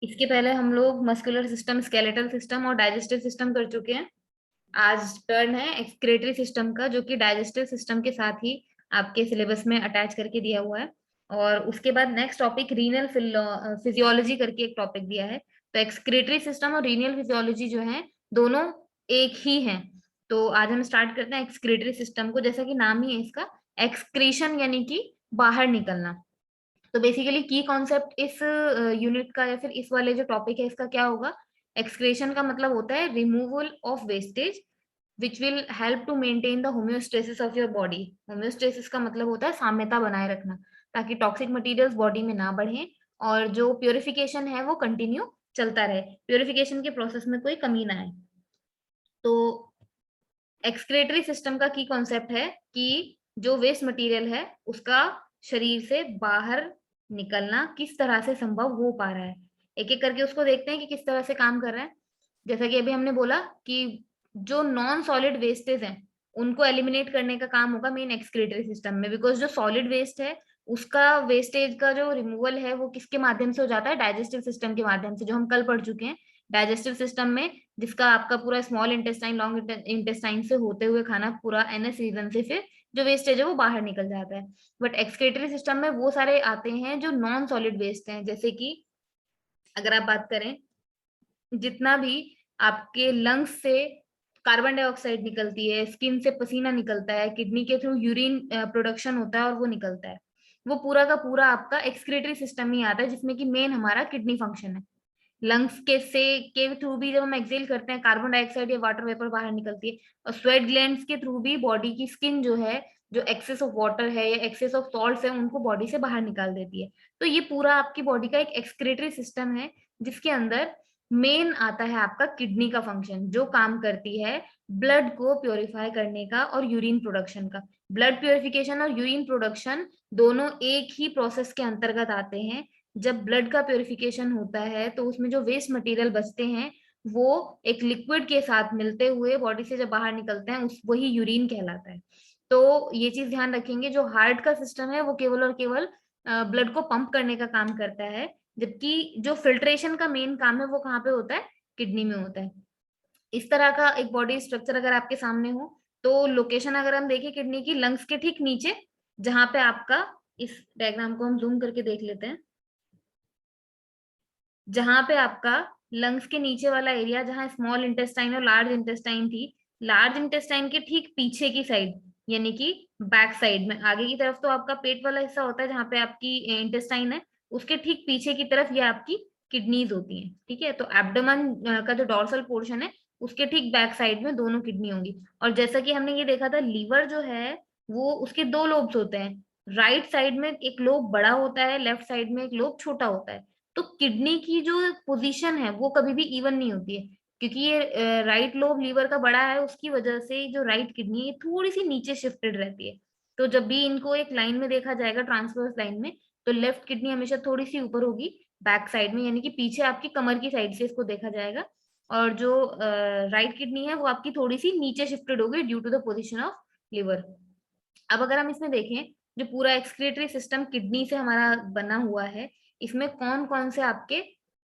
इसके पहले हम लोग मस्कुलर सिस्टम, स्केलेटल सिस्टम और डाइजेस्टिव सिस्टम कर चुके हैं। आज टर्न है एक्सक्रीटरी सिस्टम का, जो कि डाइजेस्टिव सिस्टम के साथ ही आपके सिलेबस में अटैच करके दिया हुआ है। और उसके बाद नेक्स्ट टॉपिक रीनल फिजियोलॉजी करके एक टॉपिक दिया है। तो एक्सक्रीटरी सिस्टम और रीनल फिजियोलॉजी जो है, दोनों एक ही हैं। तो आज हम स्टार्ट करते हैं एक्सक्रीटरी सिस्टम को। जैसा कि नाम ही है इसका, एक्सक्रीशन यानी कि बाहर निकलना। तो बेसिकली की कॉन्सेप्ट इस यूनिट का या फिर इस वाले जो टॉपिक है इसका क्या होगा। एक्सक्रीशन का मतलब होता है removal of wastage which will help to maintain the homeostasis of your body. Homeostasis का मतलब होता है साम्यता बनाए रखना, ताकि टॉक्सिक मटेरियल्स बॉडी में ना बढ़े और जो प्योरिफिकेशन है वो कंटिन्यू चलता रहे, प्योरिफिकेशन के प्रोसेस में कोई कमी ना आए। तो एक्सक्रेटरी सिस्टम का की कॉन्सेप्ट है कि जो वेस्ट मटेरियल है उसका शरीर से बाहर निकलना किस तरह से संभव हो पा रहा है। एक एक करके उसको देखते हैं कि किस तरह से काम कर रहा है। जैसा कि अभी हमने बोला कि जो नॉन सॉलिड वेस्टेज हैं उनको एलिमिनेट करने का काम होगा मेन एक्सक्रीटरी सिस्टम में, बिकॉज जो सॉलिड वेस्ट है उसका वेस्टेज का जो रिमूवल है वो किसके माध्यम से हो जाता है, डाइजेस्टिव सिस्टम के माध्यम से, जो हम कल पढ़ चुके हैं। डाइजेस्टिव सिस्टम में जिसका आपका पूरा स्मॉल इंटेस्टाइन लॉन्ग इंटेस्टाइन से होते हुए खाना पूरा एनएस रीजन से फिर जो वेस्टेज है वो बाहर निकल जाता है। बट एक्सक्रीटरी सिस्टम में वो सारे आते हैं जो नॉन सॉलिड वेस्ट हैं। जैसे कि अगर आप बात करें, जितना भी आपके लंग्स से कार्बन डाइऑक्साइड निकलती है, स्किन से पसीना निकलता है, किडनी के थ्रू यूरिन प्रोडक्शन होता है और वो निकलता है, वो पूरा का पूरा आपका एक्सक्रीटरी सिस्टम ही आता है, जिसमें कि मेन हमारा किडनी फंक्शन है। लंग्स के थ्रू भी जब हम एक्सेल करते हैं कार्बन डाइऑक्साइड या वाटर वेपर बाहर निकलती है। और स्वेट ग्लैंड्स के थ्रू भी बॉडी की स्किन जो है, जो एक्सेस ऑफ वाटर है या एक्सेस ऑफ सॉल्ट्स है उनको बॉडी से बाहर निकाल देती है। तो ये पूरा आपकी बॉडी का एक एक्सक्रीटरी सिस्टम है, जिसके अंदर मेन आता है आपका किडनी का फंक्शन, जो काम करती है ब्लड को प्योरीफाई करने का और यूरिन प्रोडक्शन का। ब्लड प्योरिफिकेशन और यूरिन प्रोडक्शन दोनों एक ही प्रोसेस के अंतर्गत आते हैं। जब ब्लड का प्योरिफिकेशन होता है तो उसमें जो वेस्ट मटेरियल बचते हैं वो एक लिक्विड के साथ मिलते हुए बॉडी से जब बाहर निकलते हैं उस वही यूरिन कहलाता है। तो ये चीज ध्यान रखेंगे, जो हार्ट का सिस्टम है वो केवल और केवल ब्लड को पंप करने का काम करता है, जबकि जो फिल्ट्रेशन का मेन काम है वो कहाँ पे होता है, किडनी में होता है। इस तरह का एक बॉडी स्ट्रक्चर अगर आपके सामने हो, तो लोकेशन अगर हम देखें किडनी की, लंग्स के ठीक नीचे, जहां पे आपका, इस डायग्राम को हम जूम करके देख लेते हैं, जहां पे आपका लंग्स के नीचे वाला एरिया, जहां स्मॉल इंटेस्टाइन और लार्ज इंटेस्टाइन थी, लार्ज इंटेस्टाइन के ठीक पीछे की साइड, यानी कि बैक साइड में, आगे की तरफ तो आपका पेट वाला हिस्सा होता है जहां पे आपकी इंटेस्टाइन है, उसके ठीक पीछे की तरफ ये आपकी किडनीज होती हैं। ठीक है, तो एब्डोमेन का जो डोर्सल पोर्शन है उसके ठीक बैक साइड में दोनों किडनी होंगी। और जैसा कि हमने ये देखा था, लीवर जो है वो, उसके दो लोब्स होते हैं। राइट साइड में एक लोब बड़ा होता है, लेफ्ट साइड में एक लोब छोटा होता है। तो किडनी की जो पोजीशन है वो कभी भी इवन नहीं होती है, क्योंकि ये राइट लोब लीवर का बड़ा है, उसकी वजह से जो राइट किडनी है ये थोड़ी सी नीचे शिफ्टेड रहती है। तो जब भी इनको एक लाइन में देखा जाएगा, ट्रांसवर्स लाइन में, तो लेफ्ट किडनी हमेशा थोड़ी सी ऊपर होगी बैक साइड में, यानी कि पीछे आपकी कमर की साइड से इसको देखा जाएगा। और जो राइट किडनी है वो आपकी थोड़ी सी नीचे शिफ्टेड होगी due to the position of liver. अब अगर हम इसमें देखें, जो पूरा एक्सक्रीटरी सिस्टम किडनी से हमारा बना हुआ है, इसमें कौन कौन से आपके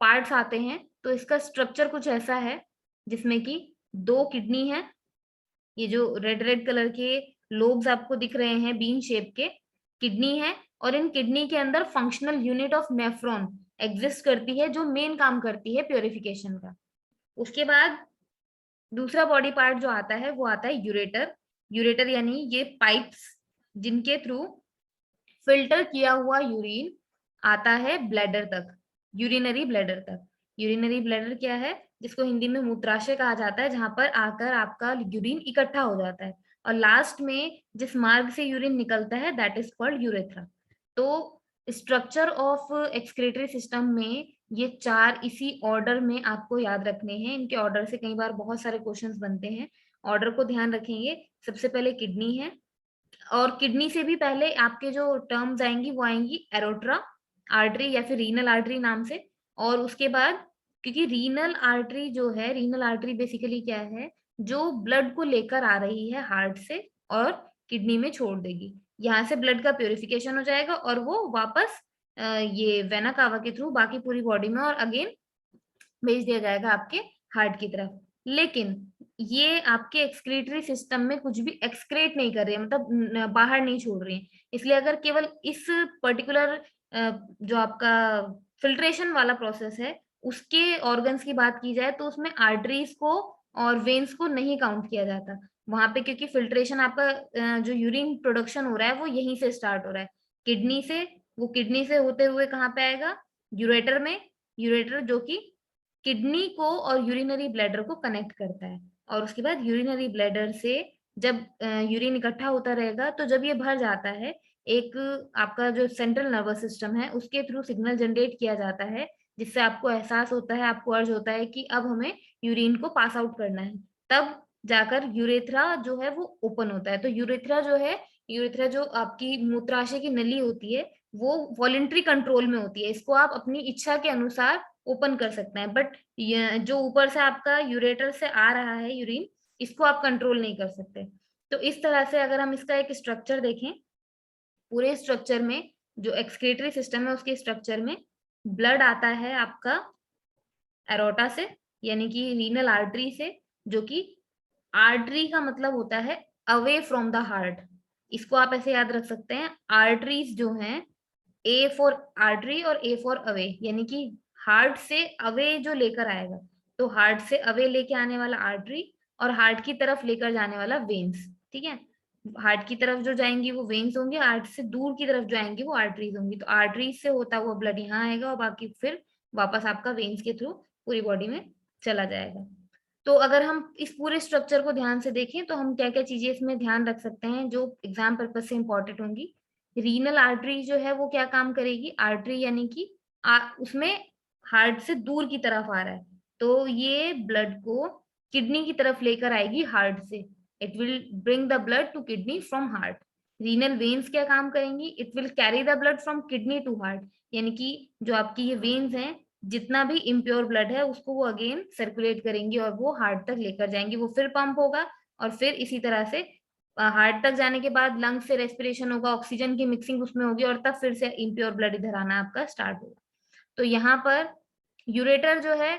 पार्ट्स आते हैं, तो इसका स्ट्रक्चर कुछ ऐसा है, जिसमें कि दो किडनी है, ये जो रेड रेड कलर के लोब्स आपको दिख रहे हैं बीन शेप के, किडनी है। और इन किडनी के अंदर functional unit of nephron exist करती है, जो मेन काम करती है प्योरिफिकेशन का। उसके बाद दूसरा बॉडी पार्ट जो आता है वो आता है यूरेटर। यूरेटर यानी ये पाइप्स जिनके थ्रू फिल्टर किया हुआ यूरिन आता है ब्लैडर तक, यूरिनरी ब्लैडर तक। यूरिनरी ब्लैडर क्या है, जिसको हिंदी में मूत्राशय कहा जाता है, जहां पर आकर आपका यूरिन इकट्ठा हो जाता है। और लास्ट में जिस मार्ग से यूरिन निकलता है दैट इज कॉल्ड यूरेथ्रा। तो स्ट्रक्चर ऑफ एक्सक्रीटरी सिस्टम में ये चार इसी ऑर्डर में आपको याद रखने हैं। इनके ऑर्डर से कई बार बहुत सारे क्वेश्चंस बनते हैं, ऑर्डर को ध्यान रखेंगे। सबसे पहले किडनी है, और किडनी से भी पहले आपके जो टर्म्स आएंगी वो आएंगी एरोट्रा आर्टरी या फिर रीनल आर्टरी नाम से। और उसके बाद, क्योंकि रीनल आर्टरी जो है, रीनल आर्टरी बेसिकली क्या है, जो ब्लड को लेकर आ रही है हार्ट से और किडनी में छोड़ देगी, यहाँ से ब्लड का प्योरिफिकेशन हो जाएगा और वो वापस ये वेना कावा के थ्रू बाकी पूरी बॉडी में, और अगेन भेज दिया जाएगा आपके हार्ट की तरफ। लेकिन ये आपके एक्सक्रीटरी सिस्टम में कुछ भी एक्सक्रेट नहीं कर रही है, मतलब बाहर नहीं छोड़ रही है। इसलिए अगर केवल इस पर्टिकुलर जो आपका फिल्ट्रेशन वाला प्रोसेस है उसके ऑर्गन्स की बात की जाए तो उसमें आर्टरीज को और वेन्स को नहीं काउंट किया जाता वहां पे, क्योंकि फिल्ट्रेशन आपका जो यूरिन प्रोडक्शन हो रहा है वो यहीं से स्टार्ट हो रहा है, किडनी से। वो किडनी से होते हुए कहाँ पे आएगा, यूरेटर में। यूरेटर जो कि किडनी को और यूरिनरी ब्लैडर को कनेक्ट करता है, और उसके बाद यूरिनरी ब्लैडर से जब यूरिन इकट्ठा होता रहेगा तो जब ये भर जाता है, एक आपका जो सेंट्रल नर्वस सिस्टम है उसके थ्रू सिग्नल जनरेट किया जाता है, जिससे आपको एहसास होता है, आपको अर्ज होता है कि अब हमें यूरिन को पास आउट करना है। तब जाकर यूरेथ्रा जो है वो ओपन होता है। तो यूरेथ्रा जो है, यूरेथ्रा जो आपकी मूत्राशय की नली होती है वो वॉलेंट्री कंट्रोल में होती है, इसको आप अपनी इच्छा के अनुसार ओपन कर सकते हैं। बट जो ऊपर से आपका यूरेटर से आ रहा है यूरिन, इसको आप कंट्रोल नहीं कर सकते। तो इस तरह से अगर हम इसका एक स्ट्रक्चर देखें, पूरे स्ट्रक्चर में जो एक्सक्रीटरी सिस्टम है उसके स्ट्रक्चर में ब्लड आता है आपका एरोटा से, यानी कि रीनल आर्टरी से, जो कि आर्टरी का मतलब होता है अवे फ्रॉम द हार्ट। इसको आप ऐसे याद रख सकते हैं, आर्टरीज जो हैं, ए फॉर आर्टरी और ए फॉर अवे, यानी कि हार्ट से अवे जो लेकर आएगा, तो हार्ट से अवे लेके आने वाला आर्टरी, और हार्ट की तरफ लेकर जाने वाला वेन्स। ठीक है, हार्ट की तरफ जो जाएंगी वो वेन्स होंगे, हार्ट से दूर की तरफ जो आएंगी वो आर्टरीज होंगी। तो आर्टरीज से होता हुआ ब्लड यहाँ आएगा और बाकी फिर वापस आपका वेन्स के थ्रू पूरी बॉडी में चला जाएगा। तो अगर हम इस पूरे स्ट्रक्चर को ध्यान से देखें तो हम क्या क्या चीजें इसमें ध्यान रख सकते हैं जो एग्जाम पर्पज से इंपॉर्टेंट होंगी। रीनल आर्टरी जो है वो क्या काम करेगी, आर्टरी यानी कि उसमें हार्ट से दूर की तरफ आ रहा है, तो ये ब्लड को किडनी की तरफ लेकर आएगी हार्ट से। It will bring the blood to kidney from heart. Renal veins क्या काम करेंगी, it will carry the blood from kidney to heart, यानी कि जो आपकी ये वेन्स हैं, जितना भी इम्प्योर ब्लड है उसको वो अगेन सर्कुलेट करेंगी और वो हार्ट तक लेकर जाएंगी। वो फिर पंप होगा और फिर इसी तरह से हार्ट तक जाने के बाद लंग से रेस्पिरेशन होगा, ऑक्सीजन की मिक्सिंग उसमें होगी, और तब फिर से इम्प्योर ब्लड इधर आना आपका स्टार्ट होगा। तो यहाँ पर यूरेटर जो है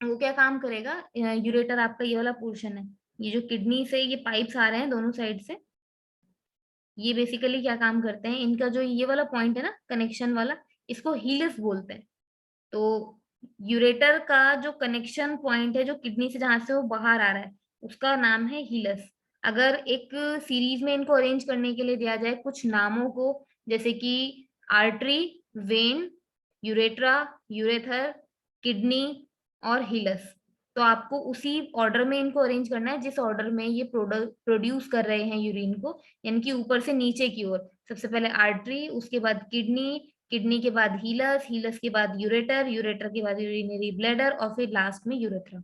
वो क्या काम करेगा, यूरेटर आपका ये वाला पोर्शन है, ये जो किडनी से ये पाइप्स आ रहे हैं दोनों साइड से, ये बेसिकली क्या काम करते हैं, इनका जो ये वाला पॉइंट है ना कनेक्शन वाला, इसको हीलिस बोलते हैं। तो यूरेटर का जो कनेक्शन पॉइंट है जो किडनी से जहां से वो बाहर आ रहा है उसका नाम है हीलस। अगर एक सीरीज में इनको अरेंज करने के लिए दिया जाए कुछ नामों को, जैसे कि artery, when, urethra, ureter, kidney और हीलस, तो आपको उसी ऑर्डर में इनको अरेंज करना है जिस ऑर्डर में ये प्रोड्यूस कर रहे हैं यूरिन को, यानी कि ऊपर से नीचे की ओर। सबसे पहले आर्टरी, उसके बाद किडनी, किडनी के बाद हीलस, हीलस के बाद यूरेटर, यूरेटर के बाद यूरिनरी ब्लैडर, और फिर लास्ट में यूरेथ्रा।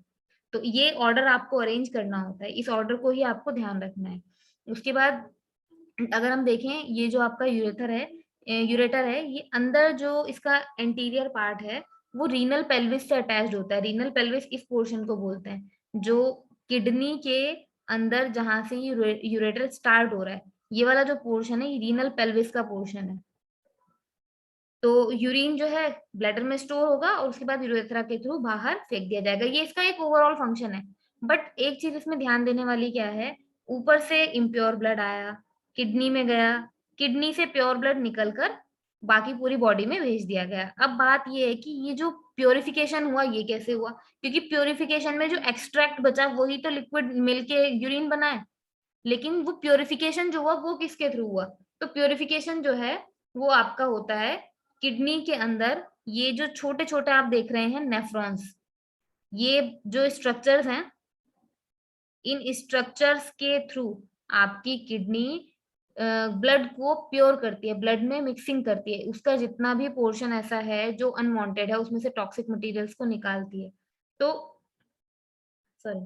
तो ये ऑर्डर आपको अरेंज करना होता है, इस ऑर्डर को ही आपको ध्यान रखना है। उसके बाद अगर हम देखें, ये जो आपका यूरेथर है, यूरेटर है, ये अंदर जो इसका एंटीरियर पार्ट है वो रीनल पेल्विस से अटैच्ड होता है। रीनल पेल्विस इस पोर्शन को बोलते हैं जो किडनी के अंदर जहां से यूरेटर स्टार्ट हो रहा है, ये वाला जो पोर्शन है ये रीनल पेल्विस का पोर्शन है। तो यूरिन जो है ब्लैडर में स्टोर होगा और उसके बाद यूरेथ्रा के थ्रू बाहर फेंक दिया जाएगा, ये इसका एक ओवरऑल फंक्शन है। बट एक चीज इसमें ध्यान देने वाली क्या है, ऊपर से इम्प्योर ब्लड आया, किडनी में गया, किडनी से प्योर ब्लड निकलकर बाकी पूरी बॉडी में भेज दिया गया। अब बात ये है कि ये जो प्योरिफिकेशन हुआ ये कैसे हुआ, क्योंकि प्योरिफिकेशन में जो एक्सट्रैक्ट बचा वही तो लिक्विड मिलके यूरिन बना है, लेकिन वो प्योरिफिकेशन जो हुआ वो किसके थ्रू हुआ, तो प्योरिफिकेशन जो है वो आपका होता है किडनी के अंदर। ये जो छोटे छोटे आप देख रहे हैं नेफ्रॉन्स, ये जो स्ट्रक्चर्स हैं, इन स्ट्रक्चर्स के थ्रू आपकी किडनी ब्लड को प्योर करती है, ब्लड में मिक्सिंग करती है, उसका जितना भी पोर्शन ऐसा है जो अनवांटेड है उसमें से टॉक्सिक मटेरियल्स को निकालती है। तो सॉरी,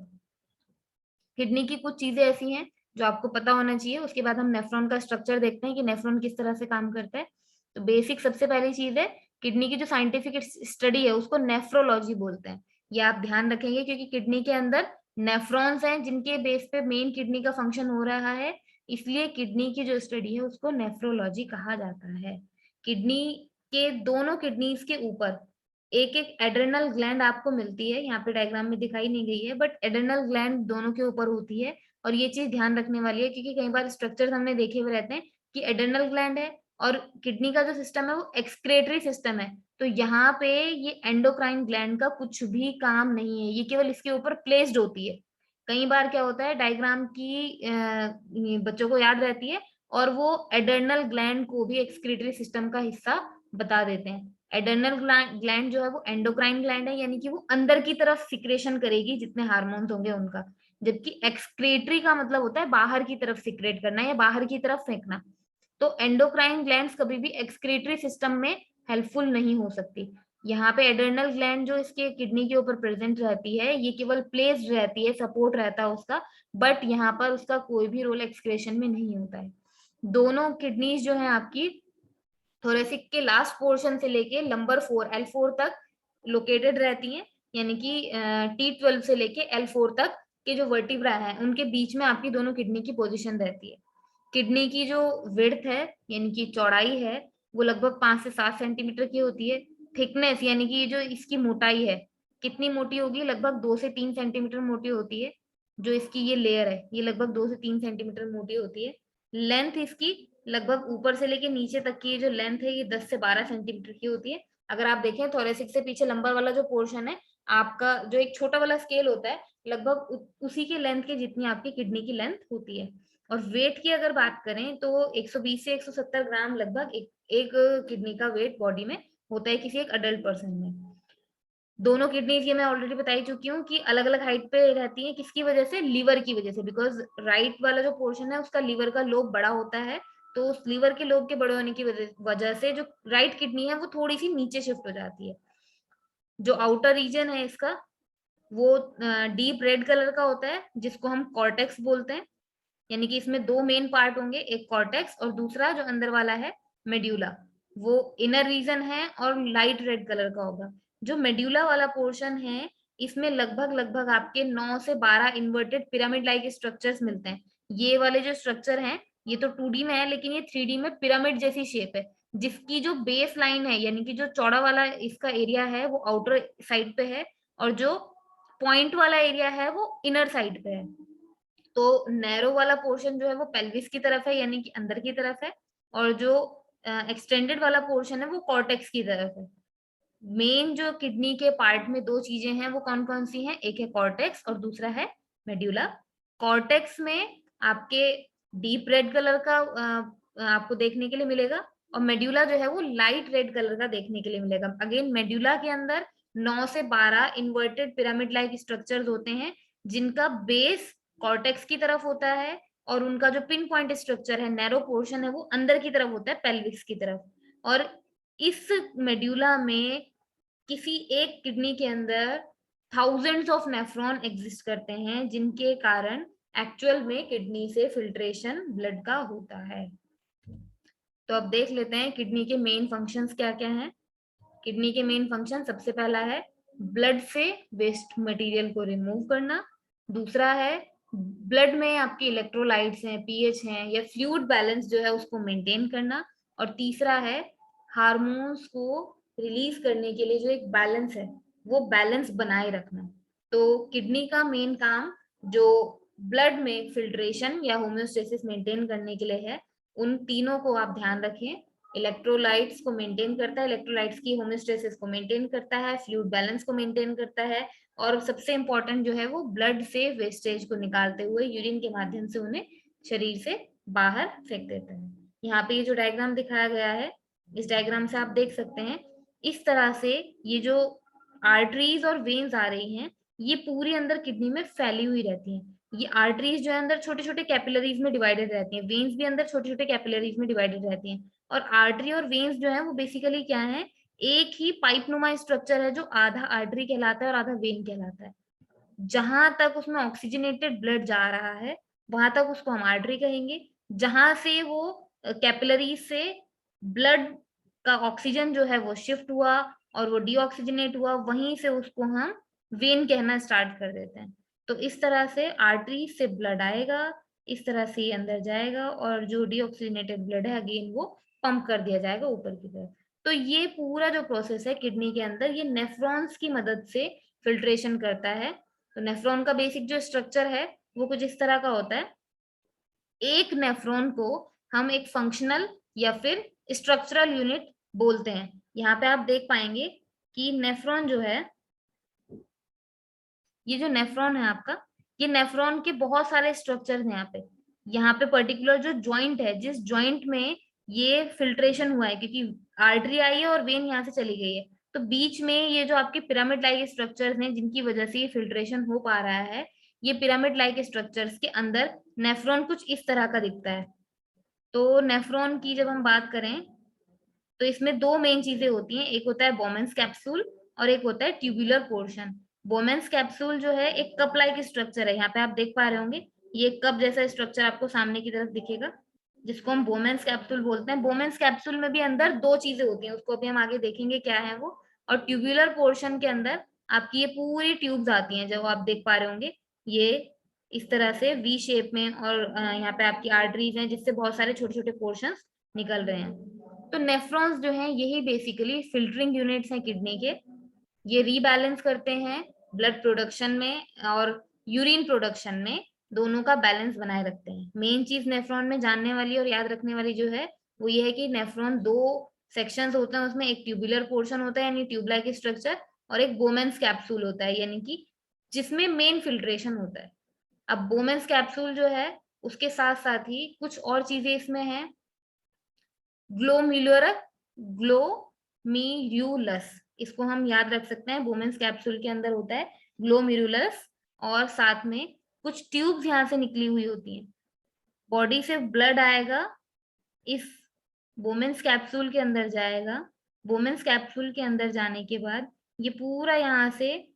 किडनी की कुछ चीजें ऐसी हैं जो आपको पता होना चाहिए। उसके बाद हम नेफ्रॉन का स्ट्रक्चर देखते हैं कि नेफ्रॉन किस तरह से काम करता है। तो बेसिक सबसे पहली चीज है, किडनी की जो साइंटिफिक स्टडी है उसको नेफ्रोलॉजी बोलते हैं। ये आप ध्यान रखेंगे क्योंकि किडनी के अंदर नेफ्रॉन्स हैं जिनके बेस पे मेन किडनी का फंक्शन हो रहा है, इसलिए किडनी की जो स्टडी है उसको नेफ्रोलॉजी कहा जाता है। किडनी के दोनों किडनीज के ऊपर एक एक एड्रेनल ग्लैंड आपको मिलती है। यहाँ पे डायग्राम में दिखाई नहीं गई है, बट एड्रेनल ग्लैंड दोनों के ऊपर होती है। और ये चीज ध्यान रखने वाली है, क्योंकि कई बार स्ट्रक्चर हमने देखे हुए रहते हैं कि एड्रेनल ग्लैंड है और किडनी का जो सिस्टम है वो एक्सक्रेटरी सिस्टम है। तो यहाँ पे ये एंडोक्राइन ग्लैंड का कुछ भी काम नहीं है, ये केवल इसके ऊपर प्लेस्ड होती है। कई बार क्या होता है, डायग्राम की बच्चों को याद रहती है और वो एडर्नल ग्लैंड को भी एक्सक्रीटरी सिस्टम का हिस्सा बता देते हैं। एडर्नल ग्लैंड जो है वो एंडोक्राइन ग्लैंड है, यानी कि वो अंदर की तरफ सिक्रेशन करेगी जितने हार्मोन्स होंगे उनका। जबकि एक्सक्रीटरी का मतलब होता है बाहर की तरफ सिक्रेट करना या बाहर की तरफ फेंकना। तो एंडोक्राइन ग्लैंड्स कभी भी एक्सक्रीटरी सिस्टम में हेल्पफुल नहीं हो सकती। यहाँ पे एडर्नल ग्लैंड जो इसके किडनी के ऊपर प्रेजेंट रहती है, ये केवल प्लेस्ड रहती है, सपोर्ट रहता है उसका, बट यहाँ पर उसका कोई भी रोल एक्सक्रेशन में नहीं होता है। दोनों किडनीज जो है आपकी थोरेसिक के लास्ट पोर्शन से लेके नंबर 4 L4 तक लोकेटेड रहती हैं, यानी कि T12 से लेके L4 तक के जो वर्टिब्रा है उनके बीच में आपकी दोनों किडनी की पोजीशन रहती है। किडनी की जो विड्थ है यानी कि चौड़ाई है वो लगभग 5 से 7 सेंटीमीटर की होती है। थिकनेस यानी कि जो इसकी मोटाई है कितनी मोटी होगी, लगभग 2 से 3 सेंटीमीटर मोटी होती है। जो इसकी ये लेयर है ये लगभग 2 से 3 सेंटीमीटर मोटी होती है। लेंथ इसकी लगभग ऊपर से लेके नीचे तक की जो लेंथ है ये 10 से 12 सेंटीमीटर की होती है। अगर आप देखें थोरेसिक से पीछे लंबर वाला जो पोर्शन है आपका, जो एक छोटा वाला स्केल होता है, लगभग उसी के लेंथ के जितनी आपकी किडनी की लेंथ होती है। और वेट की अगर बात करें तो 120 से 170 ग्राम लगभग एक किडनी का वेट बॉडी में होता है किसी एक अडल्ट पर्सन में। दोनों किडनीज ये मैं ऑलरेडी बताई चुकी हूँ कि अलग अलग हाइट पे रहती हैं। किसकी वजह से? लीवर की वजह से, बिकॉज राइट वाला जो पोर्शन है उसका लीवर का लोब बड़ा होता है। तो उस लीवर के लोब के बड़े होने की वजह से जो राइट किडनी है वो थोड़ी सी नीचे शिफ्ट हो जाती है। जो आउटर रीजन है इसका वो डीप रेड कलर का होता है जिसको हम कॉर्टेक्स बोलते हैं। यानी कि इसमें दो मेन पार्ट होंगे, एक कॉर्टेक्स और दूसरा जो अंदर वाला है मेड्यूला। वो इनर रीजन है और लाइट रेड कलर का होगा। जो मेड्यूला वाला पोर्शन है इसमें लगभग लगभग आपके 9 से 12 इन्वर्टेड पिरामिड लाइक स्ट्रक्चर्स मिलते हैं। ये वाले जो स्ट्रक्चर हैं ये तो 2D में है, लेकिन ये 3D में पिरामिड जैसी शेप है, जिसकी जो बेस लाइन है यानी कि जो चौड़ा वाला इसका एरिया है वो आउटर साइड पे है और जो पॉइंट वाला एरिया है वो इनर साइड पे है। तो नैरो वाला पोर्शन जो है वो पेल्विस की तरफ है यानी कि अंदर की तरफ है, और जो एक्सटेंडेड वाला पोर्शन है वो कॉर्टेक्स की तरफ है। मेन जो किडनी के पार्ट में दो चीजें हैं वो कौन कौन सी हैं? एक है कॉर्टेक्स और दूसरा है मेड्यूला। कॉर्टेक्स में आपके डीप रेड कलर का आपको देखने के लिए मिलेगा, और मेड्यूला जो है वो लाइट रेड कलर का देखने के लिए मिलेगा। अगेन मेड्यूला के अंदर 9 से 12 इन्वर्टेड पिरामिड लाइक स्ट्रक्चर्स होते हैं जिनका बेस कॉर्टेक्स की तरफ होता है, और उनका जो पिन पॉइंट स्ट्रक्चर है, नैरो पोर्शन है, वो अंदर की तरफ होता है पेल्विक्स की तरफ। और इस मेड्यूला में किसी एक किडनी के अंदर थाउजेंड्स ऑफ नेफ्रॉन एग्जिस्ट करते हैं जिनके कारण एक्चुअल में किडनी से फिल्ट्रेशन ब्लड का होता है। तो अब देख लेते हैं किडनी के मेन फंक्शंस क्या क्या हैं। किडनी के मेन फंक्शन सबसे पहला है ब्लड से वेस्ट मटेरियल को रिमूव करना। दूसरा है ब्लड में आपके इलेक्ट्रोलाइट्स हैं, पीएच हैं या फ्लूइड बैलेंस जो है उसको मेंटेन करना। और तीसरा है हार्मोन्स को रिलीज करने के लिए जो एक बैलेंस है वो बैलेंस बनाए रखना। तो किडनी का मेन काम जो ब्लड में फिल्ट्रेशन या होम्योस्टेसिस मेंटेन करने के लिए है, उन तीनों को आप ध्यान रखें। इलेक्ट्रोलाइट्स को मेंटेन करता है, इलेक्ट्रोलाइट्स की होम्योस्टेसिस को मेंटेन करता है, फ्लूइड बैलेंस को मेंटेन करता है, और सबसे इंपॉर्टेंट जो है वो ब्लड से वेस्टेज को निकालते हुए यूरिन के माध्यम से उन्हें शरीर से बाहर फेंक देता है। यहाँ पे ये जो डायग्राम दिखाया गया है, इस डायग्राम से आप देख सकते हैं इस तरह से ये जो आर्टरीज और वेन्स आ रही हैं ये पूरी अंदर किडनी में फैली हुई रहती हैं। ये आर्टरीज जो है अंदर छोटे छोटे कैपिलरीज में डिवाइडेड रहती हैं, वेन्स भी अंदर छोटे छोटे कैपिलरीज में डिवाइडेड रहती हैं। और आर्टरी और वेन्स जो है वो बेसिकली क्या है, एक ही पाइप नुमा स्ट्रक्चर है जो आधा आर्टरी कहलाता है और आधा वेन कहलाता है। जहां तक उसमें ऑक्सीजनेटेड ब्लड जा रहा है वहां तक उसको हम आर्टरी कहेंगे। जहां से वो कैपिलरी से ब्लड का ऑक्सीजन जो है वो शिफ्ट हुआ और वो डीऑक्सीजनेट हुआ, वहीं से उसको हम वेन कहना स्टार्ट कर देते हैं। तो इस तरह से आर्टरी से ब्लड आएगा, इस तरह से ये अंदर जाएगा और जो डीऑक्सीजनेटेड ब्लड है अगेन वो पंप कर दिया जाएगा ऊपर की तरफ। तो ये पूरा जो प्रोसेस है किडनी के अंदर, ये नेफ्रॉन्स की मदद से फिल्ट्रेशन करता है। तो नेफ्रॉन का बेसिक जो स्ट्रक्चर है वो कुछ इस तरह का होता है। एक नेफ्रॉन को हम एक फंक्शनल या फिर स्ट्रक्चरल यूनिट बोलते हैं। यहाँ पे आप देख पाएंगे कि नेफ्रॉन जो है, ये जो नेफ्रॉन है आपका, ये नेफ्रॉन के बहुत सारे स्ट्रक्चर हैं यहाँ पे। यहाँ पे पर्टिकुलर जो जॉइंट है, जिस जॉइंट में ये फिल्ट्रेशन हुआ है, क्योंकि आर्टरी आई है और वेन यहाँ से चली गई है, तो बीच में ये जो आपके पिरामिड लाइक स्ट्रक्चर्स हैं जिनकी वजह से ये फिल्ट्रेशन हो पा रहा है, ये पिरामिड लाइक स्ट्रक्चर्स के अंदर नेफ्रॉन कुछ इस तरह का दिखता है। तो नेफ्रॉन की जब हम बात करें तो इसमें दो मेन चीजें होती हैं, एक होता है बोमेंस कैप्सूल और एक होता है ट्यूबुलर पोर्शन। बोमेंस कैप्सूल जो है एक कप लाइक स्ट्रक्चर है, यहाँ पे आप देख पा रहे होंगे ये कप जैसा स्ट्रक्चर आपको सामने की तरफ दिखेगा, जिसको हम बोमेंस कैप्सूल बोलते हैं। बोमेंस कैप्सूल में भी अंदर दो चीजें होती हैं, उसको अभी हम आगे देखेंगे क्या है वो। और ट्यूबुलर पोर्शन के अंदर आपकी ये पूरी ट्यूब्स आती हैं, जो आप देख पा रहे होंगे ये इस तरह से वी शेप में, और यहाँ पे आपकी आर्टरीज हैं जिससे बहुत सारे छोटे छोटे पोर्शन निकल रहे हैं। तो नेफ्रॉन्स जो हैं यही बेसिकली फिल्टरिंग यूनिट्स हैं किडनी के। ये रीबैलेंस करते हैं ब्लड प्रोडक्शन में और यूरिन प्रोडक्शन में, दोनों का बैलेंस बनाए रखते हैं। मेन चीज नेफ्रॉन में जानने वाली और याद रखने वाली जो है वो ये है कि नेफ्रॉन दो सेक्शंस होते हैं, उसमें एक ट्यूबुलर पोर्शन होता है यानी ट्यूब लाइक स्ट्रक्चर, और एक बोमेंस कैप्सूल होता है यानी कि जिसमें मेन फिल्ट्रेशन होता है। अब बोमेंस कैप्सूल जो है उसके साथ साथ ही कुछ और चीजें इसमें हैं। ग्लोम्युलर ग्लोमीरुलस, इसको हम याद रख सकते हैं, वुमेन्स कैप्सूल के अंदर होता है ग्लोमेरुलस, और साथ में कुछ ट्यूब्स यहाँ से निकली हुई होती हैं। बॉडी से ब्लड आएगा, इस वुमेन्स कैप्सूल के अंदर जाएगा। वुमेन्स कैप्सूल के अंदर जाने के बाद ये पूरा यहाँ से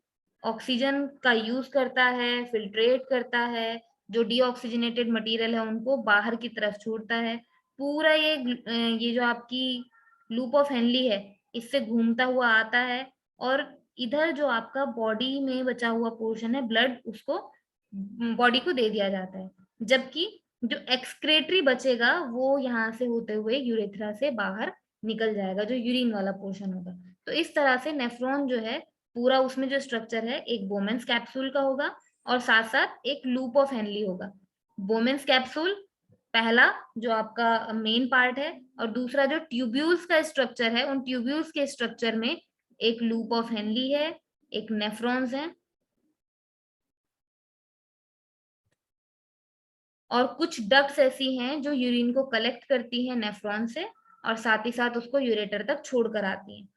ऑक्सीजन का यूज करता है, फिल्ट्रेट करता है, जो डीऑक्सीजनेटेड मटेरियल है उनको बाहर की तरफ छोड़ता है। पूरा ये जो आपकी लूप ऑफ हेनली है, इससे घूमता हुआ आता है, और इधर जो आपका बॉडी में बचा हुआ पोर्शन है ब्लड, उसको बॉडी को दे दिया जाता है। जबकि जो एक्सक्रेटरी बचेगा वो यहाँ से होते हुए यूरेथ्रा से बाहर निकल जाएगा, जो यूरिन वाला पोर्शन होगा। तो इस तरह से नेफ्रॉन जो है पूरा, उसमें जो स्ट्रक्चर है एक बोमेंस कैप्सूल का होगा और साथ साथ एक लूप ऑफ हेनली होगा। बोमेंस कैप्सूल पहला जो आपका मेन पार्ट है, और दूसरा जो ट्यूब्यूल्स का स्ट्रक्चर है, उन ट्यूब्यूल्स के स्ट्रक्चर में एक लूप ऑफ हेनली है, एक नेफ्रॉन्स है, और कुछ डक्ट्स ऐसी हैं जो यूरिन को कलेक्ट करती हैं नेफ्रॉन से और साथ ही साथ उसको यूरेटर तक छोड़ कर आती हैं।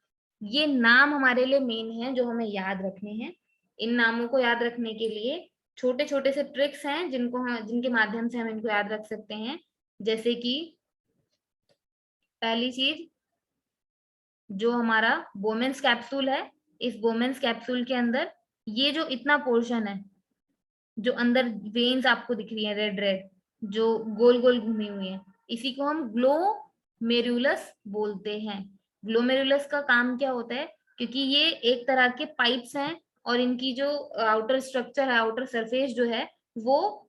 ये नाम हमारे लिए मेन है जो हमें याद रखने हैं। इन नामों को याद रखने के लिए छोटे छोटे से ट्रिक्स हैं जिनके माध्यम से हम इनको याद रख सकते हैं। जैसे कि पहली चीज, जो हमारा वोमेन्स कैप्सूल है, इस वोमेन्स कैप्सूल के अंदर ये जो इतना पोर्शन है, जो अंदर वेन्स आपको दिख रही है रेड रेड, जो गोल गोल घूमी हुई है, इसी को हम ग्लोमेरुलस बोलते हैं। ग्लोमेरुलस का काम क्या होता है, क्योंकि ये एक तरह के पाइप्स हैं और इनकी जो आउटर स्ट्रक्चर है, आउटर सरफेस जो है वो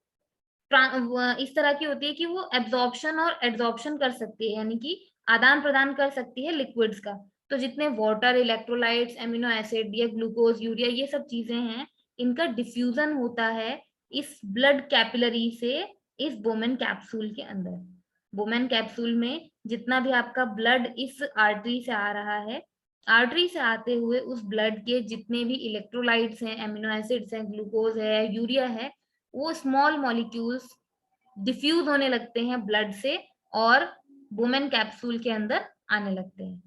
इस तरह की होती है कि वो एब्जॉर्प्शन और एड्सॉर्प्शन कर सकती है, यानी कि आदान प्रदान कर सकती है लिक्विड्स का। तो जितने वाटर, इलेक्ट्रोलाइट्स, एमिनो एसिड या ग्लूकोज, यूरिया, ये सब चीजें हैं, इनका डिफ्यूजन होता है इस ब्लड कैपिलरी से इस बोमेन कैप्सूल के अंदर। बोमेन कैप्सूल में जितना भी आपका ब्लड इस आर्टरी से आ रहा है, आर्टरी से आते हुए उस ब्लड के जितने भी इलेक्ट्रोलाइट्स हैं, एमिनो एसिड्स हैं, ग्लूकोज है, यूरिया है, वो स्मॉल मॉलिक्यूल्स डिफ्यूज होने लगते हैं ब्लड से और वुमेन कैप्सूल के अंदर आने लगते हैं।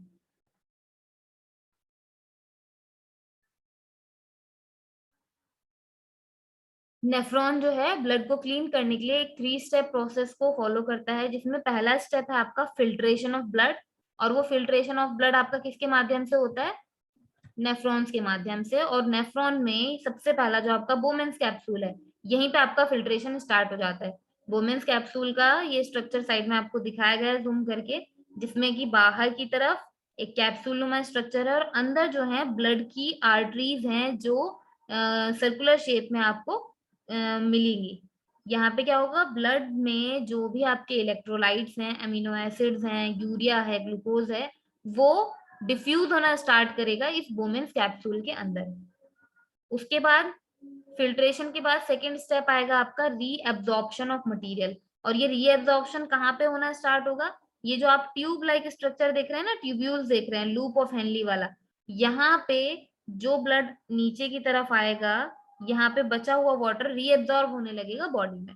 नेफ्रॉन जो है ब्लड को क्लीन करने के लिए एक 3 स्टेप प्रोसेस को फॉलो करता है, जिसमें पहला स्टेप है आपका फिल्ट्रेशन ऑफ ब्लड, और वो फिल्ट्रेशन ऑफ ब्लड आपका किसके माध्यम से होता है, नेफ्रॉन्स के माध्यम से। और नेफ्रॉन में सबसे पहला जो आपका बोमेन्स कैप्सूल है, यहीं पे आपका फिल्ट्रेशन स्टार्ट हो जाता है। बोमेन्स कैप्सूल का ये स्ट्रक्चर साइड में आपको दिखाया गया है जूम करके, जिसमें कि बाहर की तरफ एक कैप्सूल नुमा स्ट्रक्चर है और अंदर जो है ब्लड की आर्टरीज हैं जो सर्कुलर शेप में आपको मिलेंगी। यहाँ पे क्या होगा, ब्लड में जो भी आपके इलेक्ट्रोलाइट्स हैं, अमीनो एसिड्स हैं, यूरिया है, ग्लूकोज है, वो डिफ्यूज होना स्टार्ट करेगा इस बोमेन्स कैप्सूल के अंदर। उसके बाद फिल्ट्रेशन के बाद सेकेंड स्टेप आएगा आपका रीएब्जॉर्प्शन ऑफ मटेरियल। और ये रीएब्जॉर्प्शन कहाँ पे होना स्टार्ट होगा? ये जो आप ट्यूब लाइक स्ट्रक्चर देख रहे हैं ना, ट्यूब्यूल्स देख रहे हैं, लूप ऑफ हेनली वाला, यहाँ पे जो ब्लड नीचे की तरफ आएगा, यहाँ पे बचा हुआ वाटर रीएब्जॉर्ब होने लगेगा बॉडी में।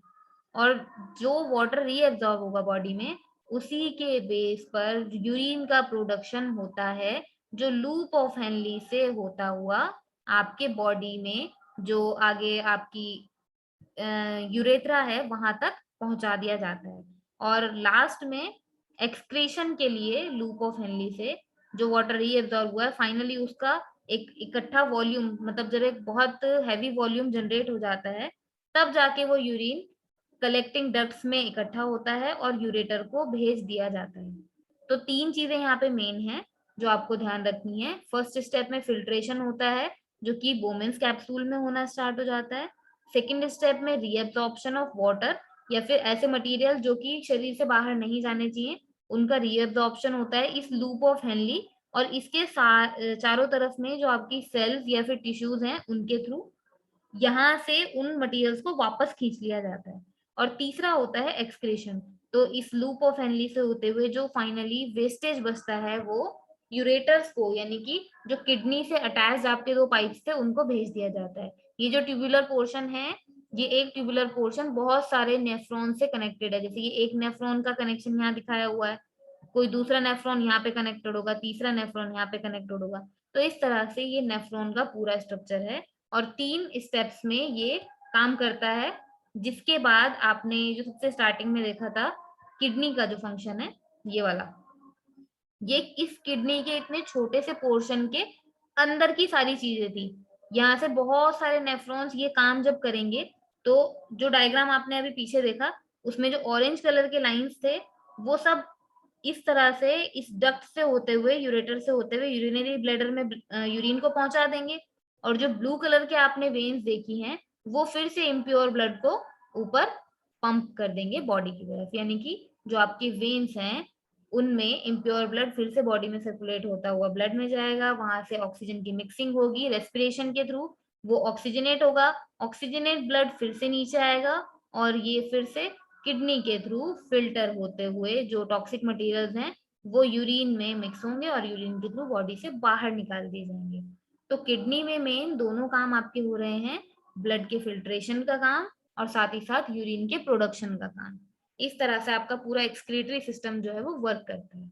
और जो वाटर रीएब्जॉर्ब होगा बॉडी में, उसी के बेस पर यूरिन का प्रोडक्शन होता है, जो लूप ऑफ हेनली से होता हुआ आपके बॉडी में जो आगे आपकी यूरेथ्रा है वहां तक पहुंचा दिया जाता है। और लास्ट में एक्सक्रीशन के लिए लूप ऑफ हेनली से जो वाटर रीअब्सॉर्ब हुआ है, फाइनली उसका एक इकट्ठा वॉल्यूम, मतलब जब एक बहुत हैवी वॉल्यूम जनरेट हो जाता है, तब जाके वो यूरिन कलेक्टिंग डक्ट्स में इकट्ठा होता है और यूरेटर को भेज दिया जाता है। तो तीन चीजें यहाँ पे मेन है जो आपको ध्यान रखनी है। फर्स्ट स्टेप में फिल्ट्रेशन होता है जो कि बोमेन्स कैप्सूल में होना स्टार्ट हो जाता है। सेकेंड स्टेप में रीएब्जॉर्प्शन ऑफ वाटर या फिर ऐसे मटेरियल जो कि शरीर से बाहर नहीं जाने चाहिए, उनका रीएब्जॉर्प्शन होता है इस लूप ऑफ हेनली और इसके चारों तरफ में जो आपकी सेल्स या फिर टिश्यूज हैं उनके थ्रू यहाँ से उन मटेरियल्स को वापस खींच लिया जाता है। और तीसरा होता है एक्सक्रीशन। तो इस लूप ऑफ हेनली से होते हुए जो फाइनली वेस्टेज बचता है वो यूरेटर्स को, यानी कि जो किडनी से अटैच आपके दो पाइप्स थे उनको भेज दिया जाता है। ये जो ट्यूबुलर पोर्शन है, ये एक ट्यूबुलर पोर्शन बहुत सारे नेफ्रॉन से कनेक्टेड है। जैसे ये एक नेफ्रॉन का कनेक्शन यहाँ दिखाया हुआ है, कोई दूसरा नेफ्रॉन यहाँ पे कनेक्टेड होगा, तीसरा नेफ्रॉन यहाँ पे कनेक्टेड होगा। तो इस तरह से ये नेफ्रॉन का पूरा स्ट्रक्चर है और 3 स्टेप्स में ये काम करता है। जिसके बाद आपने जो सबसे स्टार्टिंग में देखा था किडनी का जो फंक्शन है, ये वाला, ये इस किडनी के इतने छोटे से पोर्शन के अंदर की सारी चीजें थी। यहाँ से बहुत सारे नेफ्रॉन्स ये काम जब करेंगे, तो जो डायग्राम आपने अभी पीछे देखा उसमें जो ऑरेंज कलर के लाइंस थे, वो सब इस तरह से इस डक्ट से होते हुए, यूरेटर से होते हुए यूरिनरी ब्लैडर में यूरिन को पहुंचा देंगे। और जो ब्लू कलर के आपने वेन्स देखी हैं, वो फिर से इम्प्योर ब्लड को ऊपर पंप कर देंगे बॉडी की तरफ। यानी कि जो आपकी वेन्स हैं उनमें इम्प्योर ब्लड फिर से बॉडी में सर्कुलेट होता हुआ ब्लड में जाएगा, वहां से ऑक्सीजन की मिक्सिंग होगी रेस्पिरेशन के थ्रू, वो ऑक्सीजनेट होगा, ऑक्सीजनेट ब्लड फिर से नीचे आएगा और ये फिर से किडनी के थ्रू फिल्टर होते हुए जो टॉक्सिक मटेरियल्स हैं वो यूरिन में मिक्स होंगे और यूरिन के थ्रू बॉडी से बाहर निकाल दिए जाएंगे। तो किडनी में मेन दोनों काम आपके हो रहे हैं, ब्लड के फिल्ट्रेशन का काम और साथ ही साथ यूरिन के प्रोडक्शन का काम। इस तरह से आपका पूरा एक्सक्रीटरी सिस्टम जो है वो वर्क करता है।